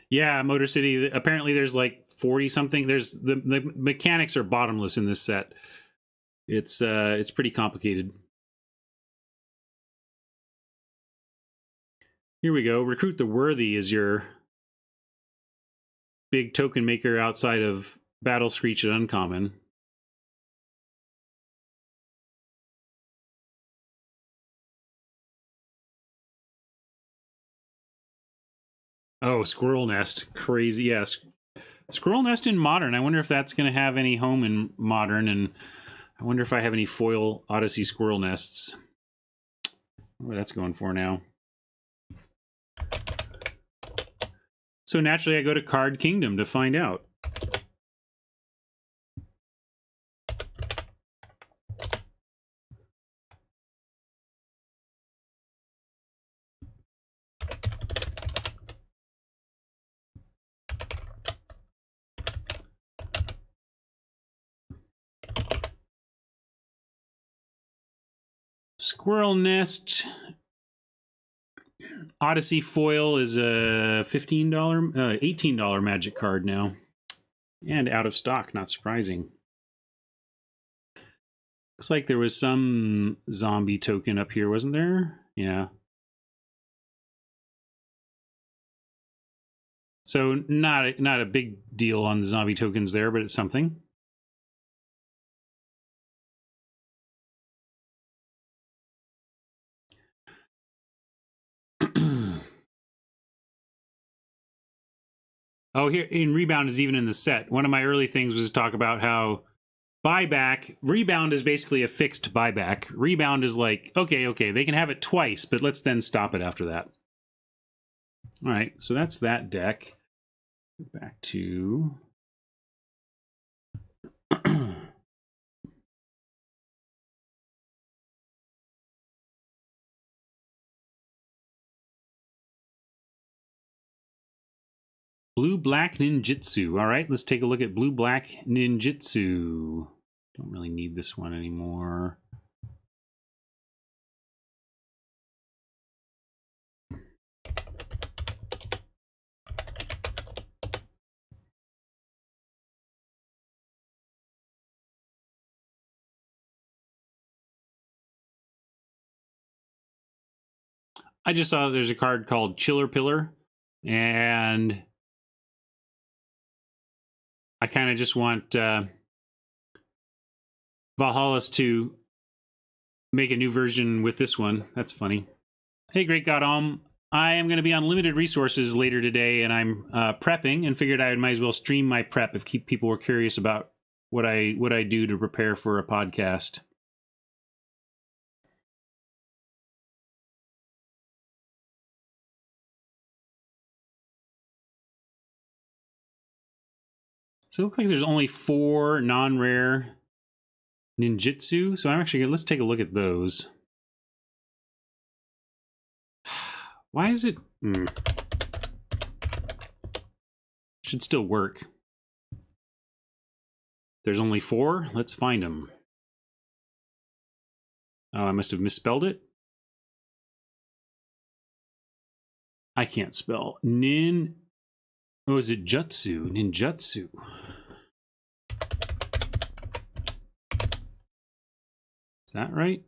Yeah, Motor City. Apparently, there's like 40 something. There's the mechanics are bottomless in this set. It's pretty complicated. Here we go. Recruit the Worthy is your big token maker outside of Battle Screech at Uncommon. Oh, Squirrel Nest. Crazy. Yes. Squirrel Nest in Modern. I wonder if that's going to have any home in Modern, and I wonder if I have any foil Odyssey Squirrel Nests. What that's going for now. So naturally, I go to Card Kingdom to find out. Squirrel Nest Odyssey foil is a $15, $18 Magic card now, and out of stock. Not surprising. Looks like there was some zombie token up here, wasn't there? Yeah. So not a big deal on the zombie tokens there, but it's something. Oh, here in Rebound is even in the set. One of my early things was to talk about how buyback, Rebound is basically a fixed buyback. Rebound is like, okay, they can have it twice, but let's then stop it after that. All right, so that's that deck. Back to... Blue-Black Ninjutsu. All right, let's take a look at Blue-Black Ninjutsu. Don't really need this one anymore. I just saw there's a card called Chiller Pillar, and I kind of just want Valhalla's to make a new version with this one. That's funny. Hey, Great God I am going to be on limited resources later today, and I'm prepping, and figured I might as well stream my prep if people were curious about what I do to prepare for a podcast. So it looks like there's only 4 non-rare ninjutsu. So I'm actually let's take a look at those. Why is it? Should still work. There's only 4. Let's find them. Oh, I must have misspelled it. I can't spell. Oh, is it Jutsu? Ninjutsu. Is that right?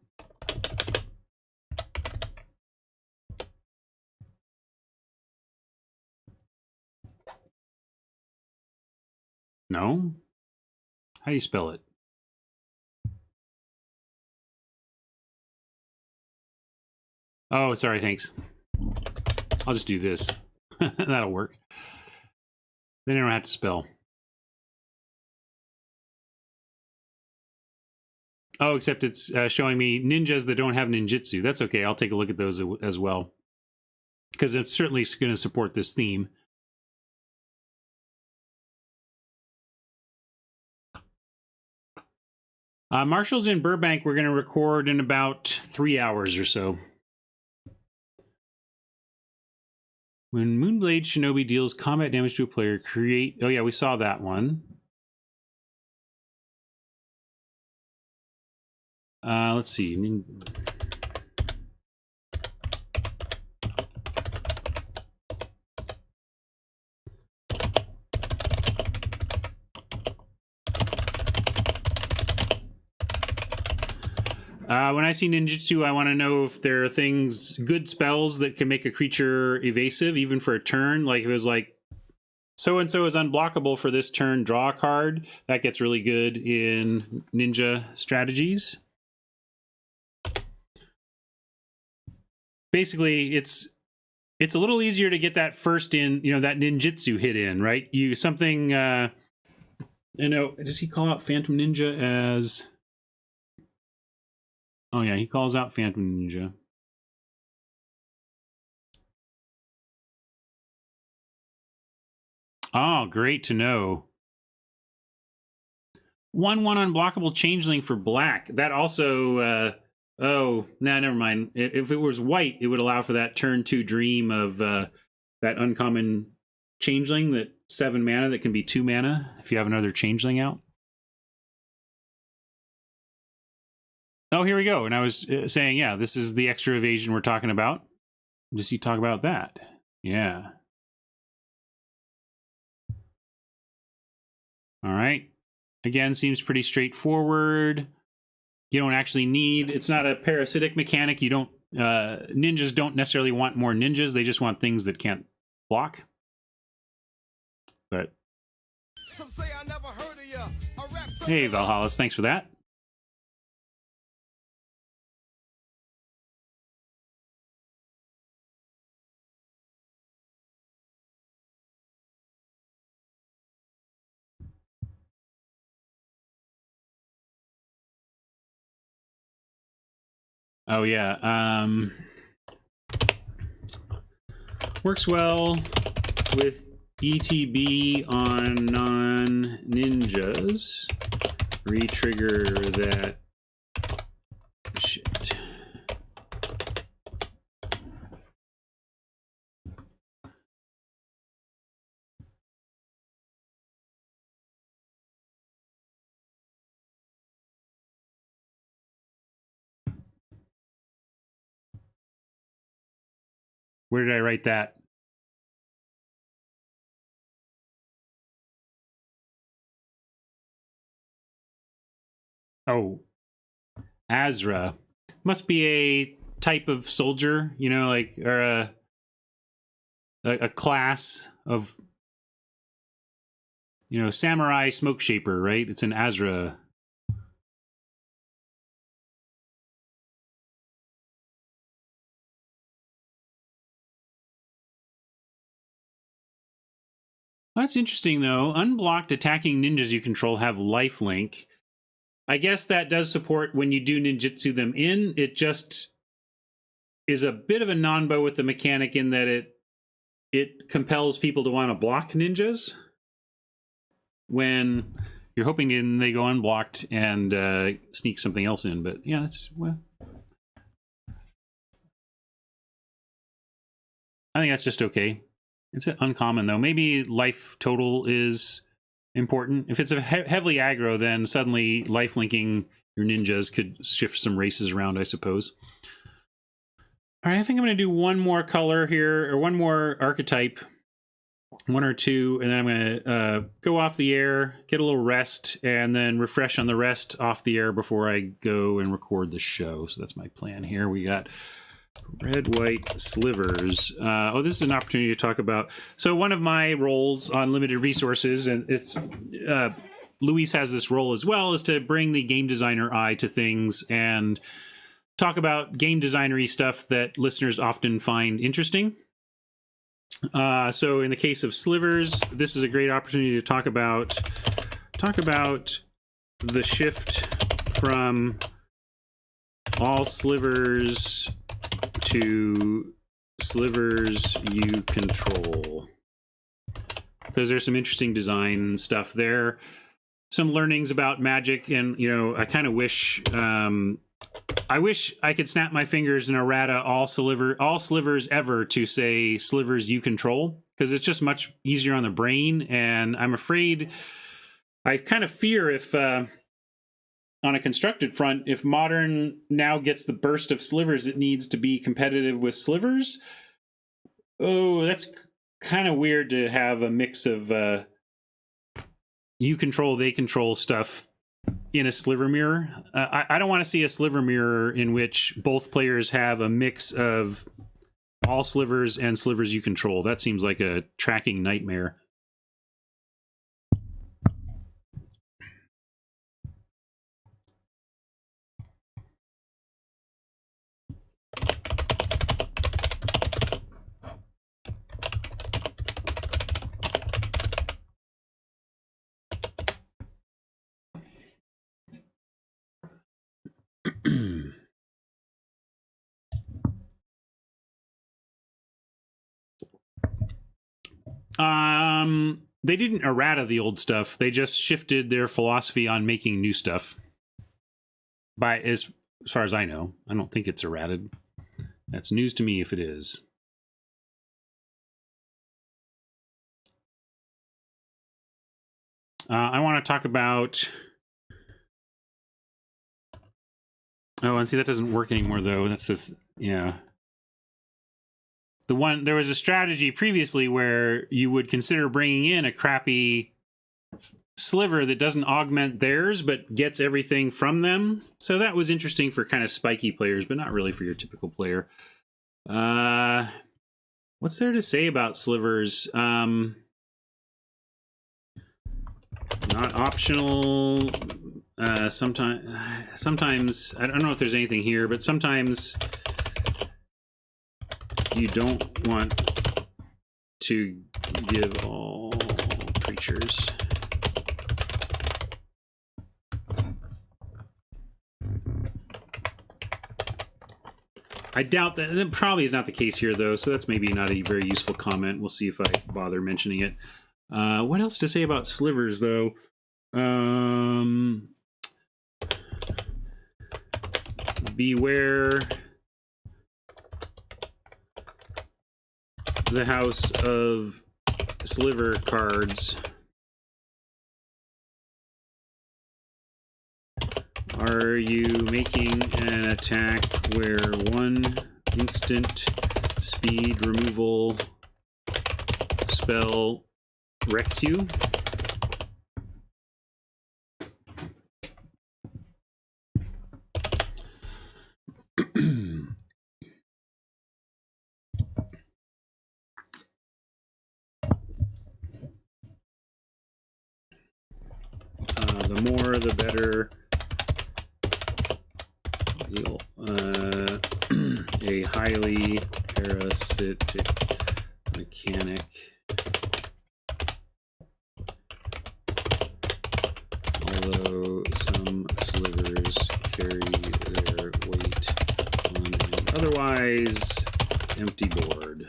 No? How do you spell it? Oh, sorry, thanks. I'll just do this. That'll work. Then I don't have to spell. Oh, except it's showing me ninjas that don't have ninjutsu. That's okay. I'll take a look at those as well. Because it's certainly going to support this theme. Marshall's in Burbank. We're going to record in about 3 hours or so. When Moonblade Shinobi deals combat damage to a player, create... Oh, yeah, we saw that one. Let's see. When I see ninjutsu, I want to know if there are things, good spells that can make a creature evasive, even for a turn. Like if it was like, so-and-so is unblockable for this turn, draw a card. That gets really good in ninja strategies. Basically, it's a little easier to get that first in, you know, that ninjutsu hit in, right? You something, you know, does he call out Phantom Ninja as... Oh yeah, he calls out Phantom Ninja. Oh, great to know. 1/1 unblockable changeling for black. That also, oh, nah, never mind. If it was white, it would allow for that turn 2 dream of that uncommon changeling, that 7 mana that can be 2 mana if you have another changeling out. Oh, here we go. And I was saying, yeah, this is the extra evasion we're talking about. Does he talk about that? Yeah. All right. Again, seems pretty straightforward. You don't actually need... It's not a parasitic mechanic. You don't... ninjas don't necessarily want more ninjas. They just want things that can't block. But... Hey, Valhallas, thanks for that. Oh, yeah. Works well with ETB on non-ninjas. Re-trigger that shit. Where did I write that? Oh, Azra. Must be a type of soldier, you know, like, or a class of, you know, samurai smoke shaper, right? It's an Azra. That's interesting, though. Unblocked attacking ninjas you control have lifelink. I guess that does support when you do ninjutsu them in. It just is a bit of a non-bow with the mechanic in that it compels people to want to block ninjas when you're hoping they go unblocked and sneak something else in. But yeah, that's... well, I think that's just okay. It's uncommon, though. Maybe life total is important. If it's a heavily aggro, then suddenly life linking your ninjas could shift some races around, I suppose. All right, I think I'm going to do one more color here, or one more archetype, one or two, and then I'm going to go off the air, get a little rest, and then refresh on the rest off the air before I go and record the show. So that's my plan here. We got red, white, slivers. Oh, this is an opportunity to talk about. So one of my roles on Limited Resources, and it's Luis has this role as well, is to bring the game designer eye to things and talk about game designery stuff that listeners often find interesting. So in the case of slivers, this is a great opportunity to talk about the shift from all slivers to slivers you control, because there's some interesting design stuff there, some learnings about magic, and I kind of wish I wish I could snap my fingers and errata all slivers ever to say slivers you control, because it's just much easier on the brain. And I'm afraid, I kind of fear if on a constructed front, if Modern now gets the burst of slivers it needs to be competitive with slivers, oh, that's kind of weird to have a mix of you control, they control stuff in a sliver mirror. I don't want to see a sliver mirror in which both players have a mix of all slivers and slivers you control. That seems like a tracking nightmare. They didn't errata the old stuff. They just shifted their philosophy on making new stuff. By as far as I know, I don't think it's errated. That's news to me if it is. I want to talk about. Oh, and see, that doesn't work anymore, though. That's yeah. There was a strategy previously where you would consider bringing in a crappy sliver that doesn't augment theirs, but gets everything from them. So that was interesting for kind of spiky players, but not really for your typical player. What's there to say about slivers? Not optional. Sometimes I don't know if there's anything here, but sometimes you don't want to give all creatures. I doubt that. That probably is not the case here, though, so that's maybe not a very useful comment. We'll see if I bother mentioning it. What else to say about slivers, though? Beware the house of sliver cards. Are you making an attack where one instant speed removal spell wrecks you? The more, the better. A highly parasitic mechanic. Although some slivers carry their weight on an otherwise empty board.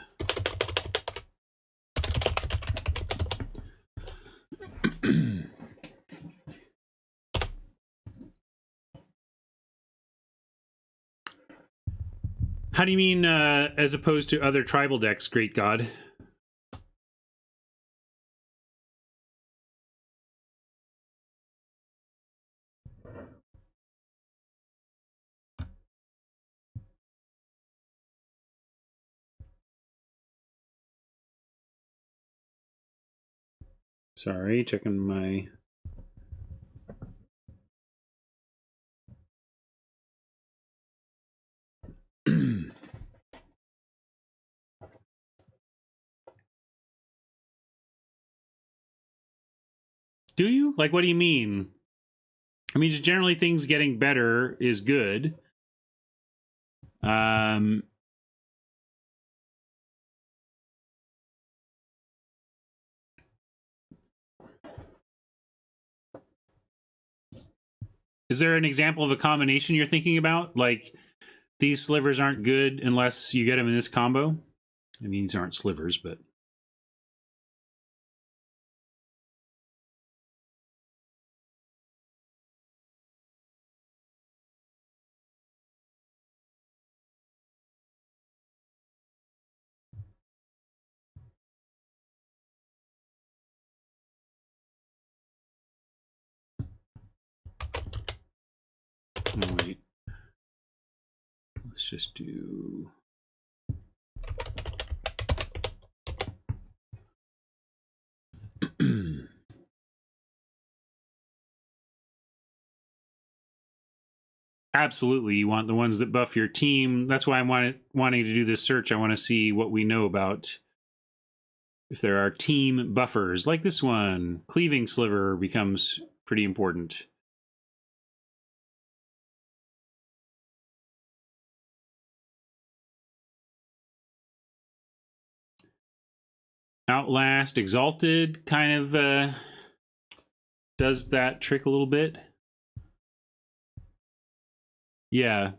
How do you mean, as opposed to other tribal decks, Great God? Sorry, checking my... Do you? Like, what do you mean? I mean, just generally things getting better is good. Is there an example of a combination you're thinking about? Like, these slivers aren't good unless you get them in this combo? I mean, these aren't slivers, but... Oh, wait. Let's just do... Absolutely, you want the ones that buff your team. That's why I'm wanting to do this search. I want to see what we know about if there are team buffers, like this one. Cleaving Sliver becomes pretty important. Outlast Exalted kind of does that trick a little bit. Yeah.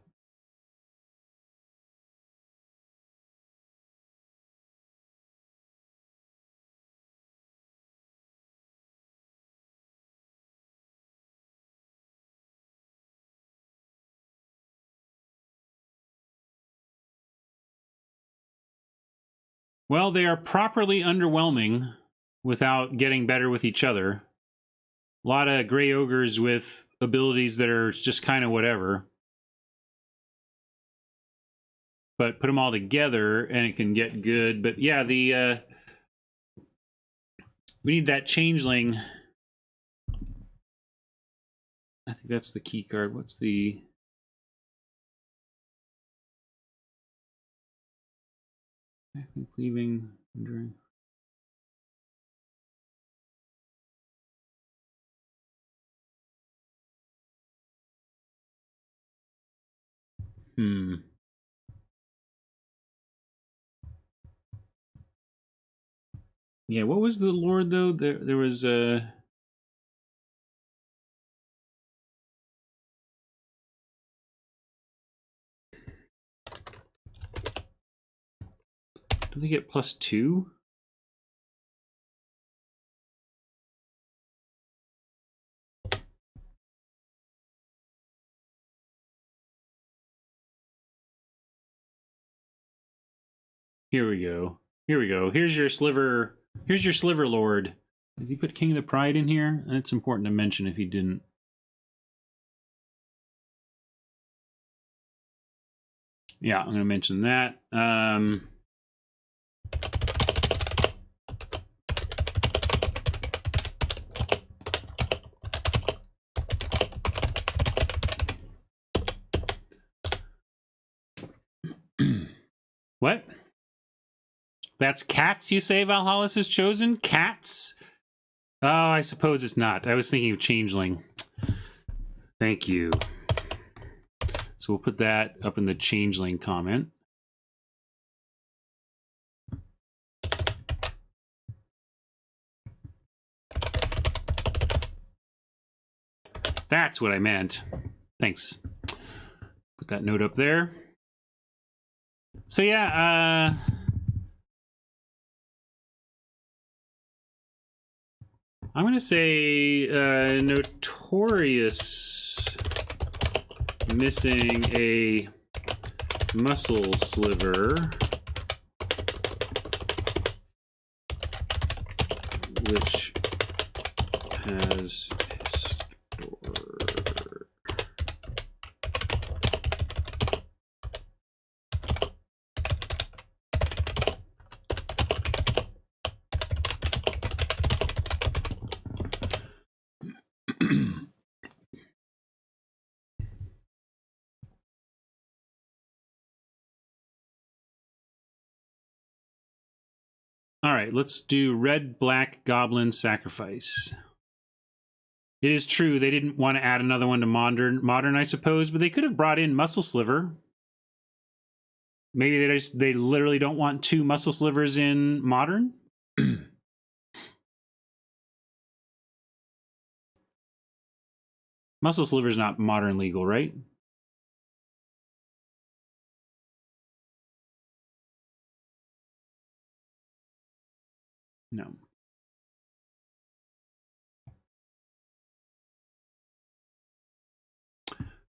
Well, they are properly underwhelming without getting better with each other. A lot of gray ogres with abilities that are just kind of whatever. But put them all together and it can get good. But yeah, we need that changeling. I think that's the key card. What's the... Cleaving, enduring. Yeah, what was the lord though? There was a... Do they get +2? Here we go. Here we go. Here's your sliver. Here's your sliver lord. Did he put King of the Pride in here? That's important to mention if he didn't. Yeah, I'm going to mention that. What? That's cats, you say Valhalla's has chosen? Cats? Oh, I suppose it's not. I was thinking of changeling. Thank you. So we'll put that up in the changeling comment. That's what I meant. Thanks. Put that note up there. So yeah, I'm going to say Notorious missing a muscle sliver, which has All right, let's do red black goblin sacrifice. It is true they didn't want to add another one to modern, I suppose, but they could have brought in muscle sliver. Maybe they literally don't want 2 muscle slivers in modern. Muscle sliver is not modern legal, right? No.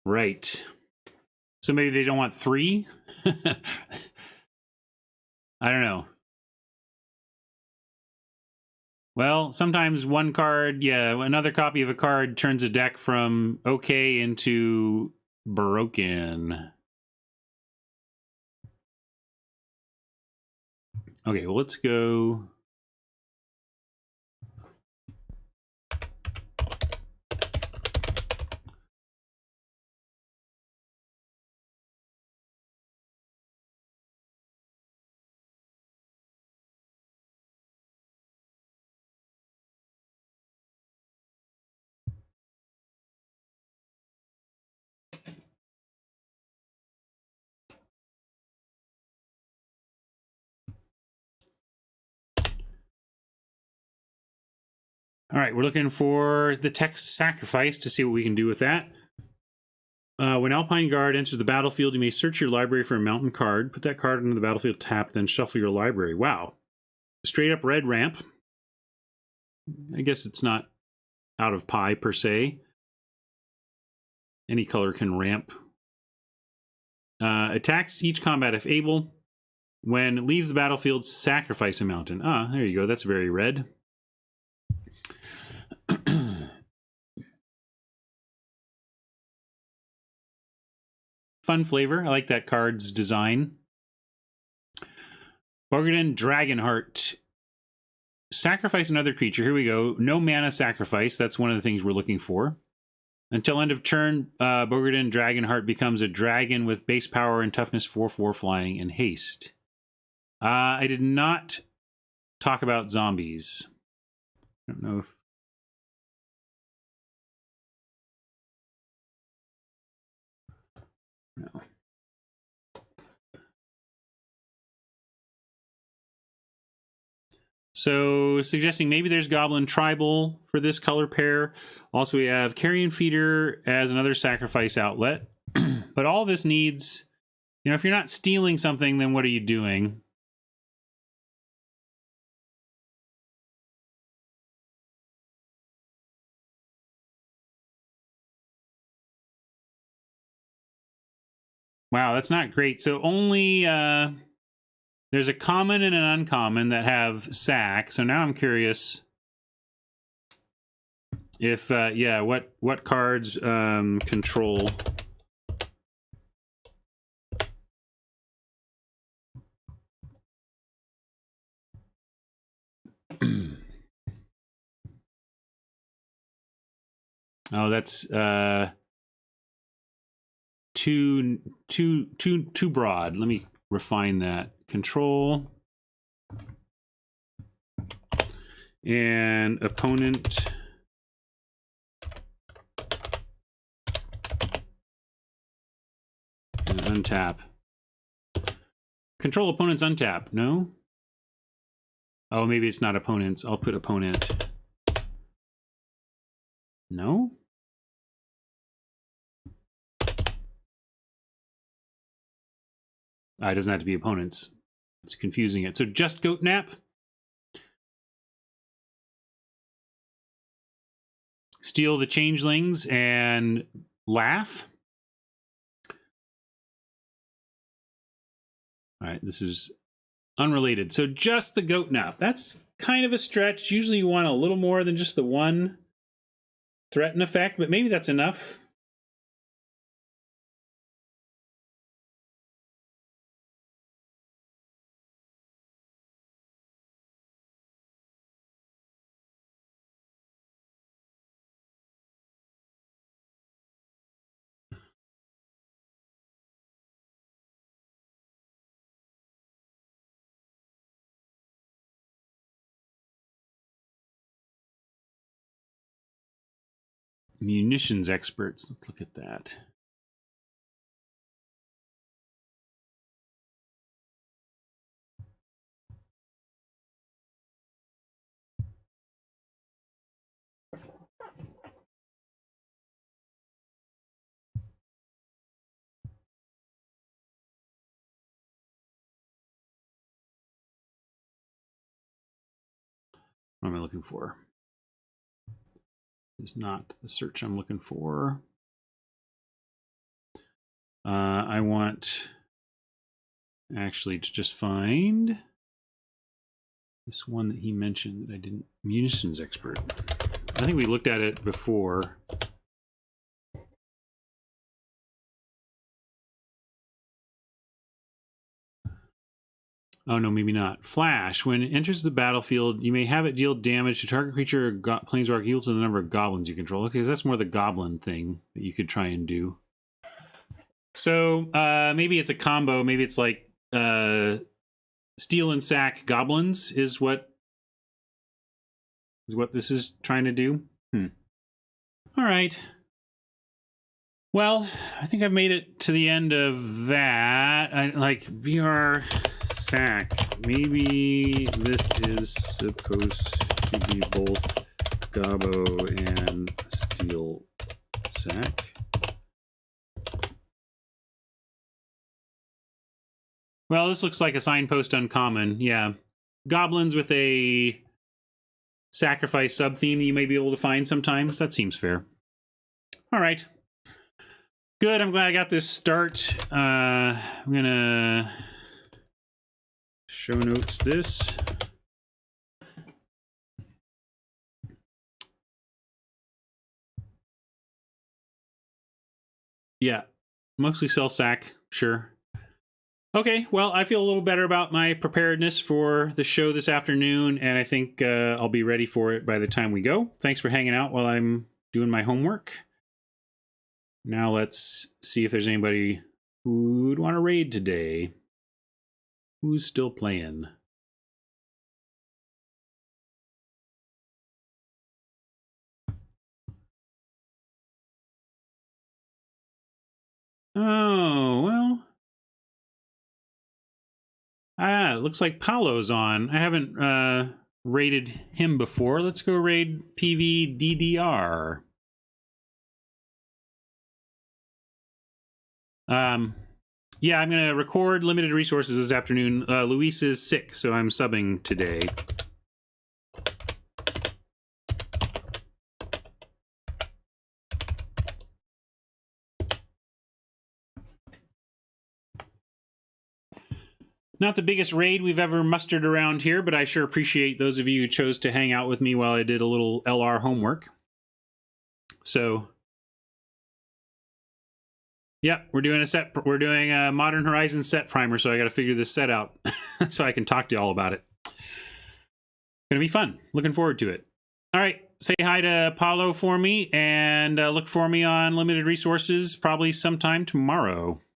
Right. So maybe they don't want 3? I don't know. Well, sometimes one card, another copy of a card turns a deck from okay into broken. Okay, well, let's go. All right, we're looking for the text sacrifice to see what we can do with that. When Alpine Guard enters the battlefield, you may search your library for a mountain card. Put that card into the battlefield tapped, then shuffle your library. Wow. Straight up red ramp. I guess it's not out of pie, per se. Any color can ramp. Attacks each combat if able. When it leaves the battlefield, sacrifice a mountain. Ah, there you go. That's very red. Fun flavor. I like that card's design. Bogardan Dragonheart. Sacrifice another creature. Here we go. No mana sacrifice. That's one of the things we're looking for. Until end of turn, Bogardan Dragonheart becomes a dragon with base power and toughness 4/4 flying and haste. I did not talk about zombies. I don't know if... No. So suggesting maybe there's Goblin Tribal for this color pair. Also, we have Carrion Feeder as another sacrifice outlet. But all this needs, if you're not stealing something, then what are you doing? Wow, that's not great. So only there's a common and an uncommon that have sack. So now I'm curious if what cards control. Oh, that's too broad. Let me refine that. Control and opponent and untap. Control opponents untap. No? Oh, maybe it's not opponents. I'll put opponent. No? It doesn't have to be opponents. It's confusing it. So just Goat Nap. Steal the Changelings and laugh. All right, this is unrelated. So just the Goat Nap. That's kind of a stretch. Usually you want a little more than just the one threaten effect, but maybe that's enough. munitions experts. Let's look at that. What am I looking for? Is not the search I'm looking for. I want actually to just find this one that he mentioned that I didn't. Munitions expert. I think we looked at it before. Oh, no, maybe not. Flash. When it enters the battlefield, you may have it deal damage to target creature or planeswalker equal to the number of goblins you control. Okay, so that's more the goblin thing that you could try and do. So maybe it's a combo. Maybe it's like steal and sack goblins is what this is trying to do. All right. Well, I think I've made it to the end of that. I like BR sack. Maybe this is supposed to be both Gobbo and steel sack. Well, this looks like a signpost uncommon. Yeah. Goblins with a sacrifice sub-theme that you may be able to find sometimes. That seems fair. All right. Good. I'm glad I got this start. I'm going to show notes this. Yeah. Mostly self-sack. Sure. Okay, well, I feel a little better about my preparedness for the show this afternoon, and I think I'll be ready for it by the time we go. Thanks for hanging out while I'm doing my homework. Now let's see if there's anybody who'd want to raid today. Who's still playing? Oh, well. Ah, it looks like Paolo's on. I haven't raided him before. Let's go raid PVDDR. Yeah, I'm going to record limited resources this afternoon. Luis is sick, so I'm subbing today. Not the biggest raid we've ever mustered around here, but I sure appreciate those of you who chose to hang out with me while I did a little LR homework. So, yeah, we're doing a Modern Horizons set primer, so I got to figure this set out so I can talk to you all about it. Gonna be fun. Looking forward to it. All right, say hi to Paolo for me, and look for me on Limited Resources probably sometime tomorrow.